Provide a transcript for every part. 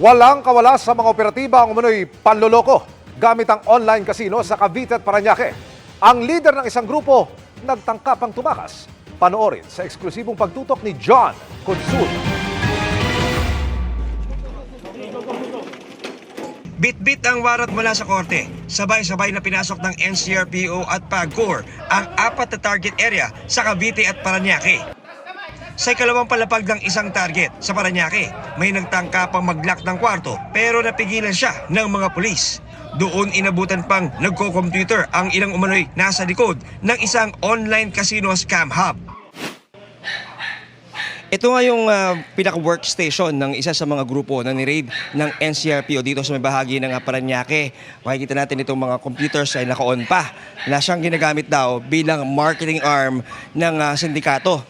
Walang kawala sa mga operatiba ang umano'y panloloko gamit ang online casino sa Cavite at Parañaque. Ang leader ng isang grupo nagtangkapang tumakas. Panoorin sa eksklusibong pagtutok ni John Consul. Bit-bit ang warat mula sa korte. Sabay-sabay na pinasok ng NCRPO at PAGCOR ang 4 na target area sa Cavite at Parañaque. Sa ikalawang palapag ng isang target sa Parañaque, may nagtangka pang mag-lock ng kwarto pero napigilan siya ng mga pulis. Doon inabutan pang nagko-computer ang ilang umano'y nasa likod ng isang online casino scam hub. Ito nga yung pinaka-workstation ng isa sa mga grupo na ni-raid ng NCRPO dito sa may bahagi ng Parañaque. Makikita natin itong mga computers ay naka-on pa na siyang ginagamit daw bilang marketing arm ng sindikato.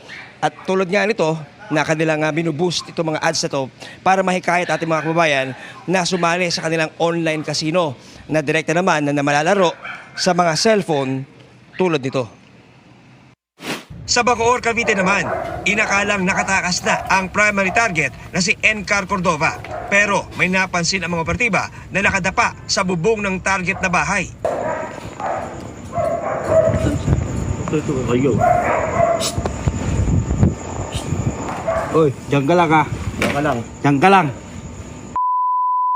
At tulad nga nito, na kanilang binuboost itong mga ads na to para mahikayat ating mga kababayan na sumali sa kanilang online casino na direkta naman na malalaro sa mga cellphone tulad nito. Sa Bacoor, Cavite naman, inakalang nakatakas na ang primary target na si Encar Cordova. Pero may napansin ang mga operatiba na nakadapa sa bubong ng target na bahay. Oy, diyan ka lang ha. Diyan ka lang. Diyan ka lang.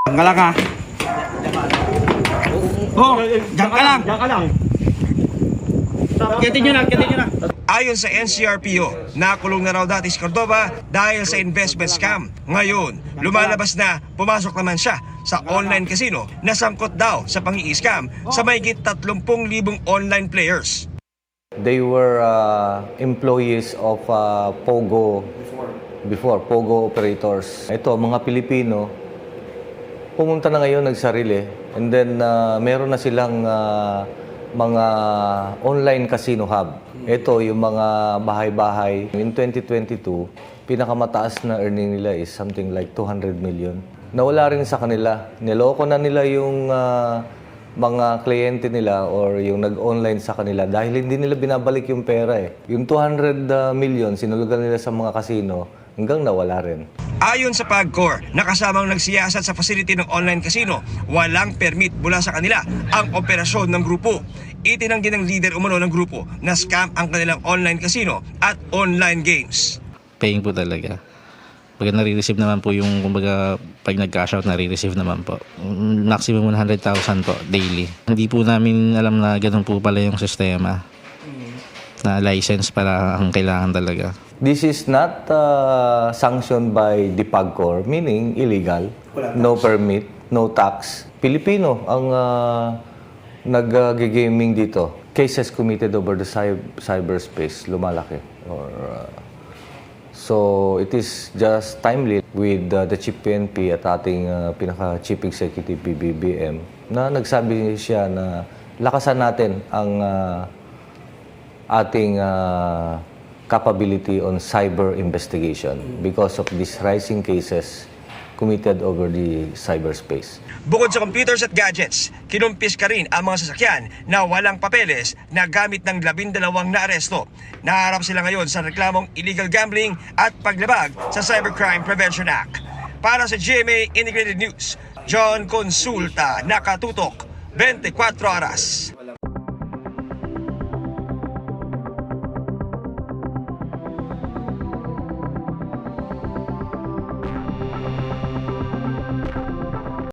Diyan ka lang ha. Oh, diyan ka lang. Diyan ka lang. Kitin nyo na, kitin nyo na. Ayon sa NCRPO, nakulong na raw dati si Cordova dahil sa investment scam. Ngayon, lumalabas na pumasok naman siya sa online casino na sangkot daw sa pang-i-scam sa mahigit 30,000 online players. They were employees of Pogo before, Pogo operators. Ito, mga Pilipino, pumunta na ngayon, nagsarili. And then, meron na silang mga online casino hub. Ito, yung mga bahay-bahay. In 2022, pinakamataas na earning nila is something like 200 million. Nawala rin sa kanila. Niloko na nila yung mga kliyente nila or yung nag-online sa kanila dahil hindi nila binabalik yung pera eh. Yung 200 million, sinulugan nila sa mga casino, hanggang nawala rin. Ayon sa PAGCOR, nakasamang nagsiyasat sa facility ng online casino, walang permit mula sa kanila ang operasyon ng grupo. Itinanggi ng leader umano ng grupo na scam ang kanilang online casino at online games. Paying po talaga. Pag nare-receive naman po yung, kumbaga, pag nag-cash out, nare-receive naman po. Maximum 100,000 po daily. Hindi po namin alam na ganun po pala yung sistema. Na license para ang kailangan talaga. This is not sanctioned by the PAGCOR, meaning illegal, no permit, no tax. Pilipino ang nag-gaming dito. Cases committed over the cyberspace, lumalaki. So it is just timely with the Chief PNP at ating pinaka-Chief Executive PBBM na nagsabi siya na lakasan natin ang ating capability on cyber investigation because of these rising cases committed over the cyberspace. Bukod sa computers at gadgets, kinumpis ka rin ang mga sasakyan na walang papeles na gamit ng 12 na aresto. Naharap sila ngayon sa reklamong illegal gambling at paglabag sa Cybercrime Prevention Act. Para sa GMA Integrated News, John Consulta, nakatutok 24 oras.